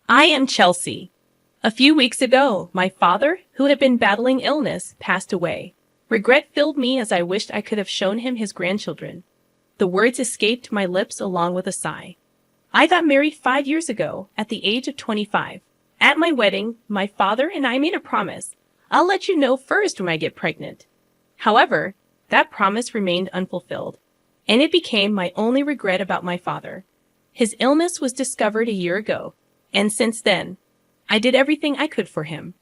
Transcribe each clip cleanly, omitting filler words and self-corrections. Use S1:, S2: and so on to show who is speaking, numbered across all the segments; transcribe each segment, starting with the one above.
S1: I am Chelsea. A few weeks ago, my father, who had been battling illness, passed away. Regret filled me as I wished I could have shown him his grandchildren. The words escaped my lips along with a sigh. I got married 5 years ago, at the age of 25. At my wedding, my father and I made a promise. I'll let you know first when I get pregnant. However, that promise remained unfulfilled, and it became my only regret about my father. His illness was discovered a year ago, and since then, I did everything I could for him.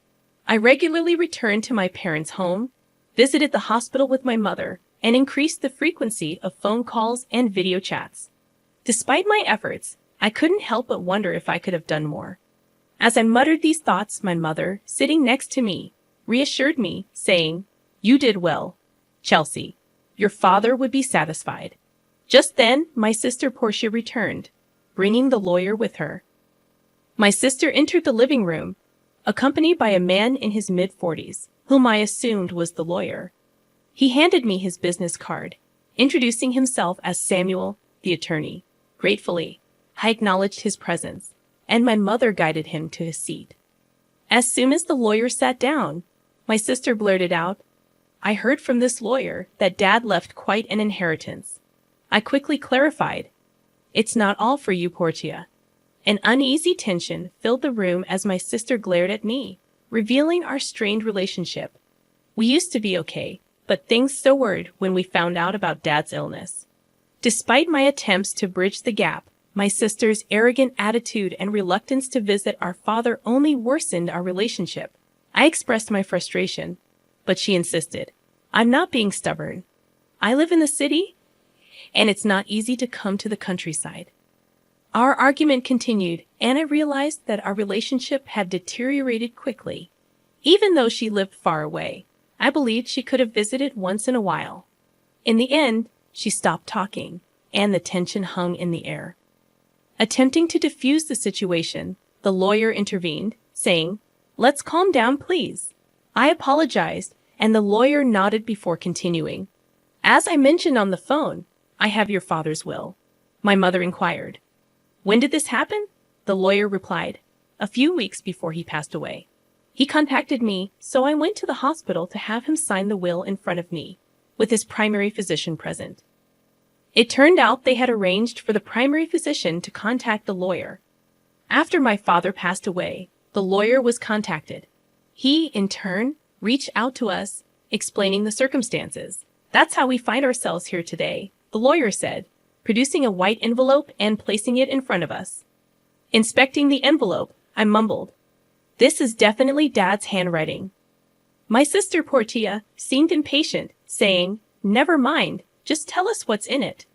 S1: I regularly returned to my parents' home, visited the hospital with my mother, and increased the frequency of phone calls and video chats. Despite my efforts, I couldn't help but wonder if I could have done more. As I muttered these thoughts, my mother, sitting next to me, reassured me, saying, "You did well, Chelsea. Your father would be satisfied." Just then, my sister Portia returned, bringing the lawyer with her. My sister entered the living room, accompanied by a man in his mid-40s, whom I assumed was the lawyer. He handed me his business card, introducing himself as Samuel, the attorney. Gratefully, I acknowledged his presence, and my mother guided him to his seat. As soon as the lawyer sat down, my sister blurted out, "I heard from this lawyer that Dad left quite an inheritance." I quickly clarified, "It's not all for you, Portia." An uneasy tension filled the room as my sister glared at me, revealing our strained relationship. We used to be okay, but things soured when we found out about Dad's illness. Despite my attempts to bridge the gap, my sister's arrogant attitude and reluctance to visit our father only worsened our relationship. I expressed my frustration, but she insisted, "I'm not being stubborn. I live in the city, and it's not easy to come to the countryside." Our argument continued, and I realized that our relationship had deteriorated quickly. Even though she lived far away, I believed she could have visited once in a while. In the end, she stopped talking, and the tension hung in the air. Attempting to diffuse the situation, the lawyer intervened, saying, "Let's calm down, please." I apologized, and the lawyer nodded before continuing. "As I mentioned on the phone, I have your father's will." My mother inquired, "When did this happen?" The lawyer replied, "A few weeks before he passed away. He contacted me, so I went to the hospital to have him sign the will in front of me, with his primary physician present." It turned out they had arranged for the primary physician to contact the lawyer. After my father passed away, the lawyer was contacted. He, in turn, reached out to us, explaining the circumstances. "That's how we find ourselves here today," the lawyer said, producing a white envelope and placing it in front of us. Inspecting the envelope, I mumbled, "This is definitely Dad's handwriting." My sister Portia seemed impatient, saying, "Never mind, just tell us what's in it.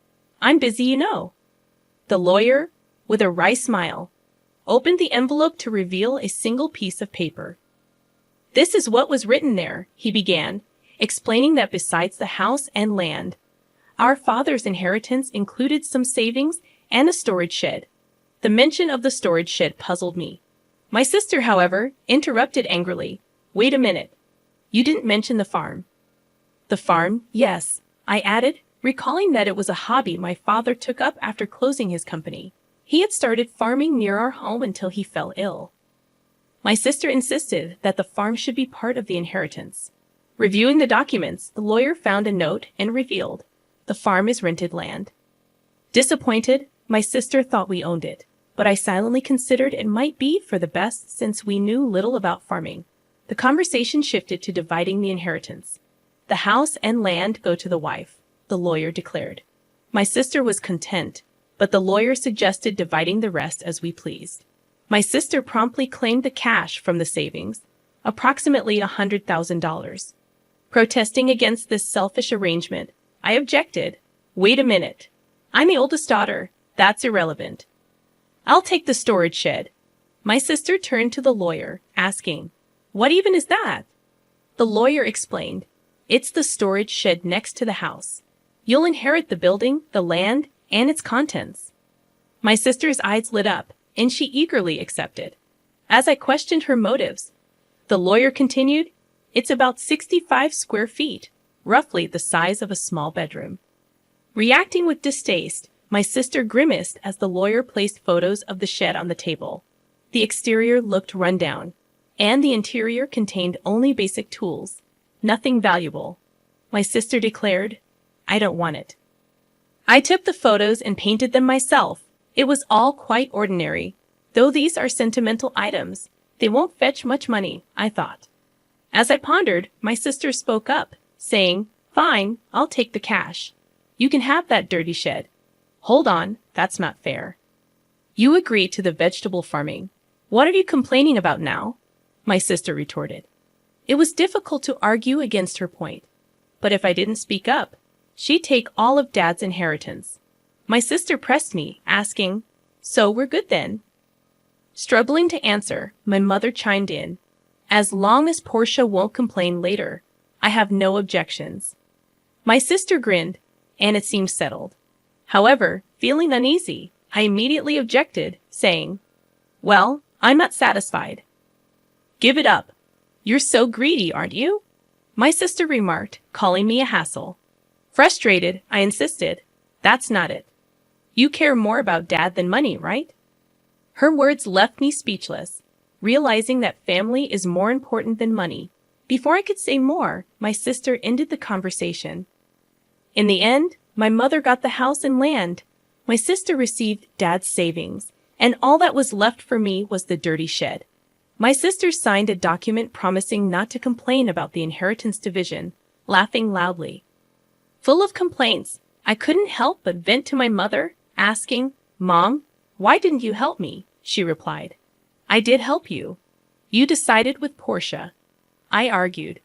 S1: I'm busy, you know." The lawyer, with a wry smile, opened the envelope to reveal a single piece of paper. "This is what was written there," he began, explaining that besides the house and land, our father's inheritance included some savings and a storage shed. The mention of the storage shed puzzled me. My sister, however, interrupted angrily. "Wait a minute. You didn't mention the farm." "The farm, yes," I added, recalling that it was a hobby my father took up after closing his company. He had started farming near our home until he fell ill. My sister insisted that the farm should be part of the inheritance. Reviewing the documents, the lawyer found a note and revealed, "The farm is rented land." Disappointed, my sister thought we owned it, but I silently considered it might be for the best since we knew little about farming. The conversation shifted to dividing the inheritance. "The house and land go to the wife," the lawyer declared. My sister was content, but the lawyer suggested dividing the rest as we pleased. My sister promptly claimed the cash from the savings, approximately $100,000. Protesting against this selfish arrangement, I objected. "Wait a minute. I'm the oldest daughter. That's irrelevant. I'll take the storage shed." My sister turned to the lawyer, asking, "What even is that?" The lawyer explained, "It's the storage shed next to the house. You'll inherit the building, the land, and its contents." My sister's eyes lit up, and she eagerly accepted. As I questioned her motives, the lawyer continued, "It's about 65 square feet, roughly the size of a small bedroom." Reacting with distaste, my sister grimaced as the lawyer placed photos of the shed on the table. The exterior looked run down, and the interior contained only basic tools. Nothing valuable. My sister declared, "I don't want it." I took the photos and painted them myself. It was all quite ordinary. Though these are sentimental items, they won't fetch much money, I thought. As I pondered, my sister spoke up, saying, "Fine, I'll take the cash. You can have that dirty shed." "Hold on, that's not fair. You agreed to the vegetable farming. What are you complaining about now?" my sister retorted. It was difficult to argue against her point, but if I didn't speak up, she'd take all of Dad's inheritance. My sister pressed me, asking, "So we're good then?" Struggling to answer, my mother chimed in, "As long as Portia won't complain later, I have no objections." My sister grinned, and it seemed settled. However, feeling uneasy, I immediately objected, saying, "Well, I'm not satisfied." "Give it up. You're so greedy, aren't you?" my sister remarked, calling me a hassle. Frustrated, I insisted, "That's not it. You care more about Dad than money, right?" Her words left me speechless, realizing that family is more important than money. Before I could say more, my sister ended the conversation. In the end, my mother got the house and land. My sister received Dad's savings, and all that was left for me was the dirty shed. My sister signed a document promising not to complain about the inheritance division, laughing loudly. Full of complaints, I couldn't help but vent to my mother, asking, "Mom, why didn't you help me?" She replied, "I did help you. You decided with Portia." I argued,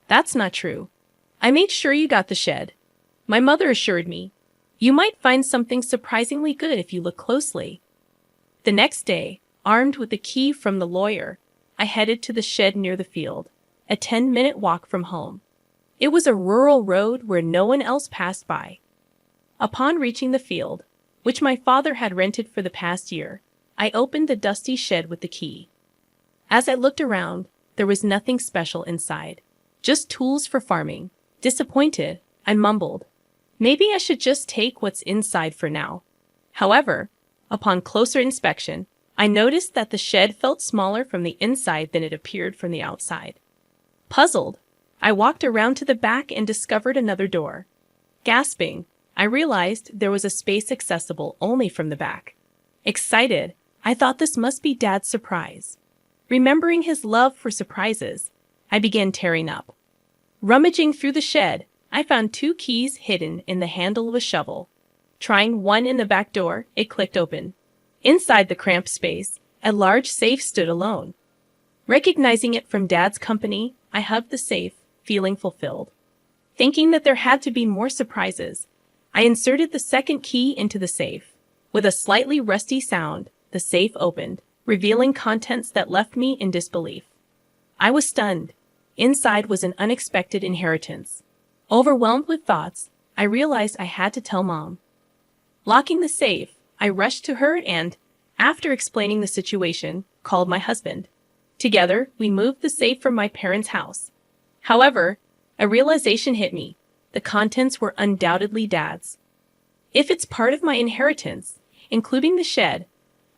S1: "That's not true. I made sure you got the shed." My mother assured me, "You might find something surprisingly good if you look closely." The next day, armed with the key from the lawyer, I headed to the shed near the field, a 10-minute walk from home. It was a rural road where no one else passed by. Upon reaching the field, which my father had rented for the past year, I opened the dusty shed with the key. As I looked around, there was nothing special inside, just tools for farming. Disappointed, I mumbled, "Maybe I should just take what's inside for now." However, upon closer inspection, I noticed that the shed felt smaller from the inside than it appeared from the outside. Puzzled, I walked around to the back and discovered another door. Gasping, I realized there was a space accessible only from the back. Excited, I thought this must be Dad's surprise. Remembering his love for surprises, I began tearing up. Rummaging through the shed, I found 2 keys hidden in the handle of a shovel. Trying one in the back door, it clicked open. Inside the cramped space, a large safe stood alone. Recognizing it from Dad's company, I hugged the safe, feeling fulfilled. Thinking that there had to be more surprises, I inserted the second key into the safe. With a slightly rusty sound, the safe opened, revealing contents that left me in disbelief. I was stunned. Inside was an unexpected inheritance. Overwhelmed with thoughts, I realized I had to tell Mom. Locking the safe, I rushed to her and, after explaining the situation, called my husband. Together, we moved the safe from my parents' house. However, a realization hit me. The contents were undoubtedly Dad's. If it's part of my inheritance, including the shed,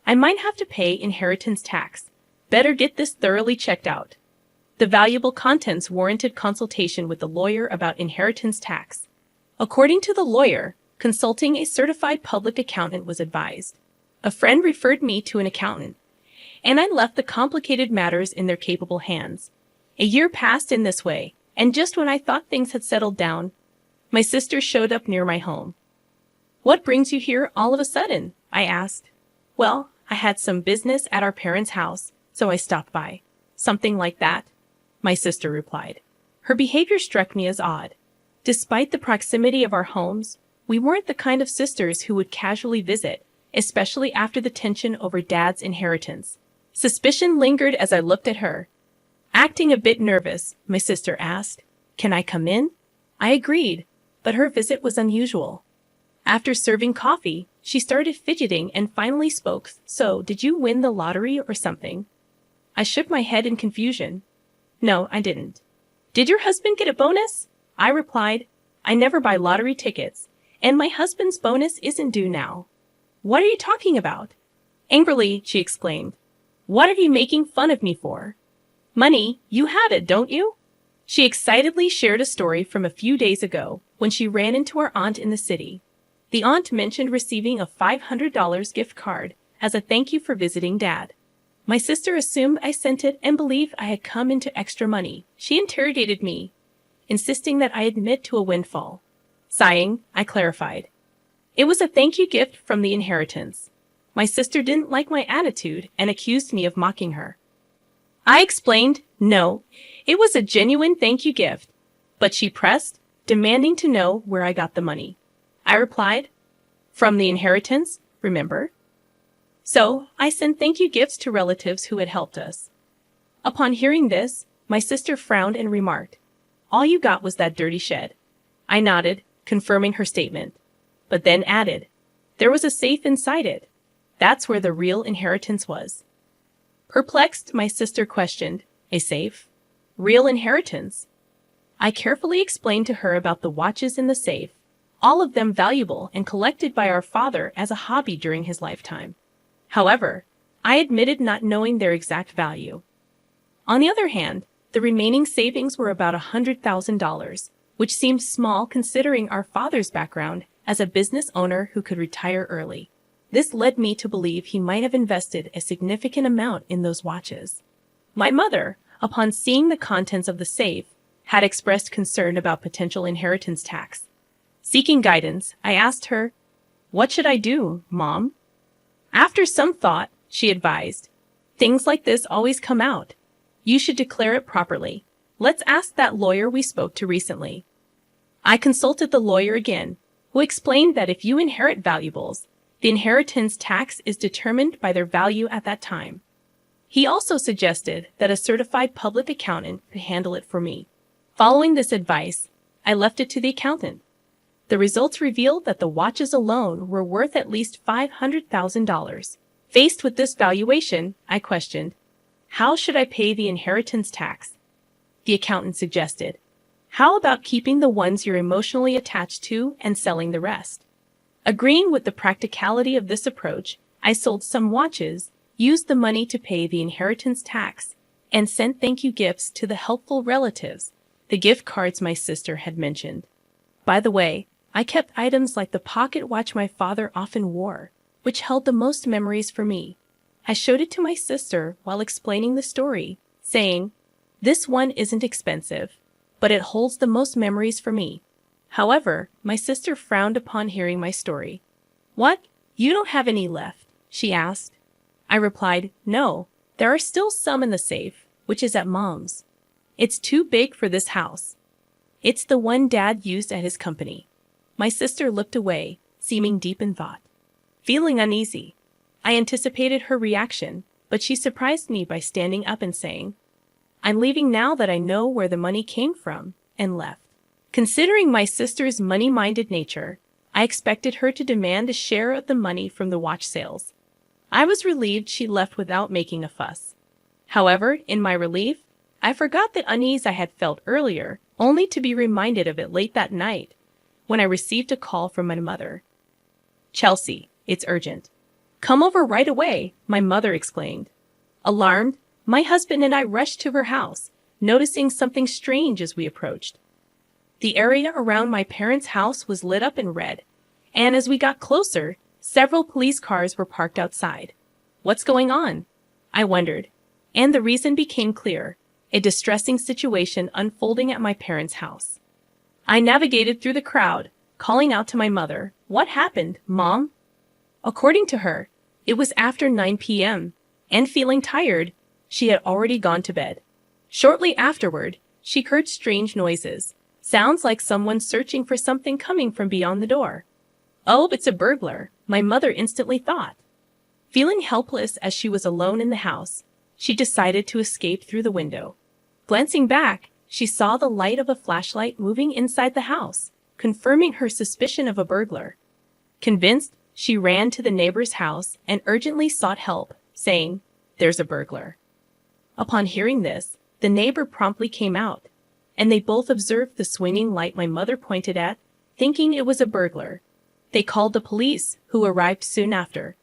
S1: I might have to pay inheritance tax. Better get this thoroughly checked out. The valuable contents warranted consultation with the lawyer about inheritance tax. According to the lawyer, consulting a certified public accountant was advised. A friend referred me to an accountant, and I left the complicated matters in their capable hands. A year passed in this way, and just when I thought things had settled down, my sister showed up near my home. "What brings you here all of a sudden?" I asked. "Well, I had some business at our parents' house, so I stopped by." "Something like that?" my sister replied. Her behavior struck me as odd. Despite the proximity of our homes, we weren't the kind of sisters who would casually visit, especially after the tension over Dad's inheritance. Suspicion lingered as I looked at her. Acting a bit nervous, my sister asked, "Can I come in?" I agreed, but her visit was unusual. After serving coffee, she started fidgeting and finally spoke. "So, did you win the lottery or something?" I shook my head in confusion. "No, I didn't." "Did your husband get a bonus?" I replied, "I never buy lottery tickets, and my husband's bonus isn't due now." "What are you talking about?" Angrily, she exclaimed. What are you making fun of me for? Money, you have it, don't you? She excitedly shared a story from a few days ago when she ran into her aunt in the city. The aunt mentioned receiving a $500 gift card as a thank you for visiting Dad. My sister assumed I sent it and believed I had come into extra money. She interrogated me, insisting that I admit to a windfall. Sighing, I clarified. It was a thank you gift from the inheritance. My sister didn't like my attitude and accused me of mocking her. I explained, no, it was a genuine thank you gift, but she pressed, demanding to know where I got the money. I replied, from the inheritance, remember? So, I sent thank you gifts to relatives who had helped us. Upon hearing this, my sister frowned and remarked, all you got was that dirty shed. I nodded, confirming her statement, but then added, there was a safe inside it. That's where the real inheritance was. Perplexed, my sister questioned, a safe? Real inheritance? I carefully explained to her about the watches in the safe, all of them valuable and collected by our father as a hobby during his lifetime. However, I admitted not knowing their exact value. On the other hand, the remaining savings were about $100,000, which seemed small considering our father's background as a business owner who could retire early. This led me to believe he might have invested a significant amount in those watches. My mother, upon seeing the contents of the safe, had expressed concern about potential inheritance tax. Seeking guidance, I asked her, what should I do, Mom? After some thought, she advised, things like this always come out. You should declare it properly. Let's ask that lawyer we spoke to recently. I consulted the lawyer again, who explained that if you inherit valuables, the inheritance tax is determined by their value at that time. He also suggested that a certified public accountant could handle it for me. Following this advice, I left it to the accountant. The results revealed that the watches alone were worth at least $500,000. Faced with this valuation, I questioned, how should I pay the inheritance tax? The accountant suggested, how about keeping the ones you're emotionally attached to and selling the rest? Agreeing with the practicality of this approach, I sold some watches, used the money to pay the inheritance tax, and sent thank you gifts to the helpful relatives, the gift cards my sister had mentioned. By the way, I kept items like the pocket watch my father often wore, which held the most memories for me. I showed it to my sister while explaining the story, saying, this one isn't expensive, but it holds the most memories for me. However, my sister frowned upon hearing my story. What? You don't have any left? She asked. I replied, no, there are still some in the safe, which is at Mom's. It's too big for this house. It's the one Dad used at his company. My sister looked away, seeming deep in thought. Feeling uneasy, I anticipated her reaction, but she surprised me by standing up and saying, I'm leaving now that I know where the money came from, and left. Considering my sister's money-minded nature, I expected her to demand a share of the money from the watch sales. I was relieved she left without making a fuss. However, in my relief, I forgot the unease I had felt earlier, only to be reminded of it late that night, when I received a call from my mother. Chelsea, it's urgent. Come over right away, my mother exclaimed. Alarmed, my husband and I rushed to her house, noticing something strange as we approached. The area around my parents' house was lit up in red, and as we got closer, several police cars were parked outside. What's going on? I wondered, and the reason became clear, a distressing situation unfolding at my parents' house. I navigated through the crowd, calling out to my mother, what happened, Mom? According to her, it was after 9 p.m., and feeling tired, she had already gone to bed. Shortly afterward, she heard strange noises, sounds like someone searching for something coming from beyond the door. Oh, it's a burglar, my mother instantly thought. Feeling helpless as she was alone in the house, she decided to escape through the window. Glancing back, she saw the light of a flashlight moving inside the house, confirming her suspicion of a burglar. Convinced, she ran to the neighbor's house and urgently sought help, saying, "There's a burglar." Upon hearing this, the neighbor promptly came out, and they both observed the swinging light my mother pointed at, thinking it was a burglar. They called the police, who arrived soon after.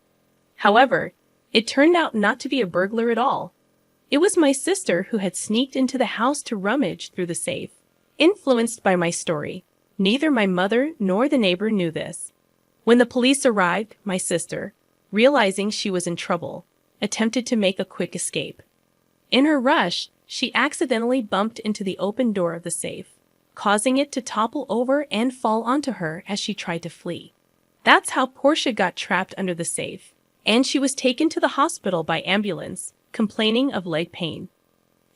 S1: However, It turned out not to be a burglar at all. It was my sister who had sneaked into the house to rummage through the safe. Influenced by my story, neither my mother nor the neighbor knew this. When the police arrived, my sister, realizing she was in trouble, attempted to make a quick escape. In her rush, she accidentally bumped into the open door of the safe, causing it to topple over and fall onto her as she tried to flee. That's how Portia got trapped under the safe, and she was taken to the hospital by ambulance, complaining of leg pain.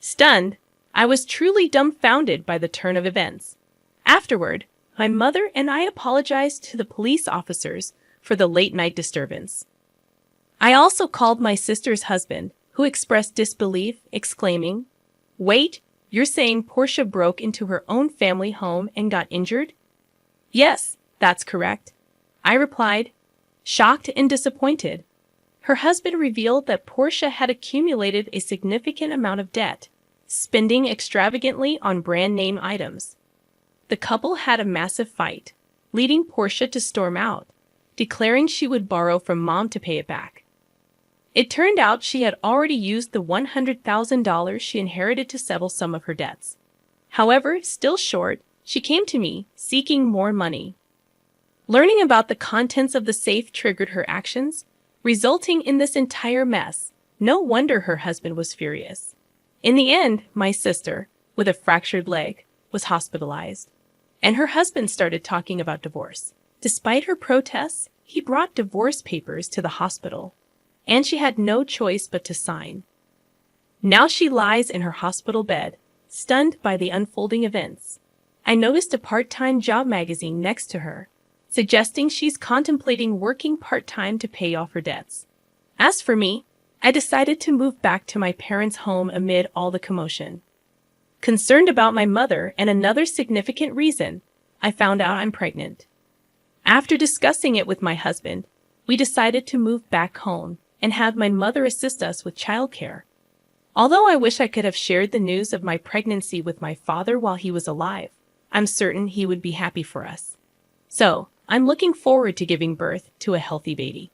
S1: Stunned, I was truly dumbfounded by the turn of events. Afterward, my mother and I apologized to the police officers for the late-night disturbance. I also called my sister's husband, who expressed disbelief, exclaiming, "Wait, you're saying Portia broke into her own family home and got injured?" "Yes, that's correct," I replied, shocked and disappointed. Her husband revealed that Portia had accumulated a significant amount of debt, spending extravagantly on brand-name items. The couple had a massive fight, leading Portia to storm out, declaring she would borrow from Mom to pay it back. It turned out she had already used the $100,000 she inherited to settle some of her debts. However, still short, she came to me, seeking more money. Learning about the contents of the safe triggered her actions, resulting in this entire mess. No wonder her husband was furious. In the end, my sister, with a fractured leg, was hospitalized, and her husband started talking about divorce. Despite her protests, he brought divorce papers to the hospital, and she had no choice but to sign. Now she lies in her hospital bed, stunned by the unfolding events. I noticed a part-time job magazine next to her, suggesting she's contemplating working part-time to pay off her debts. As for me, I decided to move back to my parents' home amid all the commotion. Concerned about my mother and another significant reason, I found out I'm pregnant. After discussing it with my husband, we decided to move back home and have my mother assist us with childcare. Although I wish I could have shared the news of my pregnancy with my father while he was alive, I'm certain he would be happy for us. So, I'm looking forward to giving birth to a healthy baby.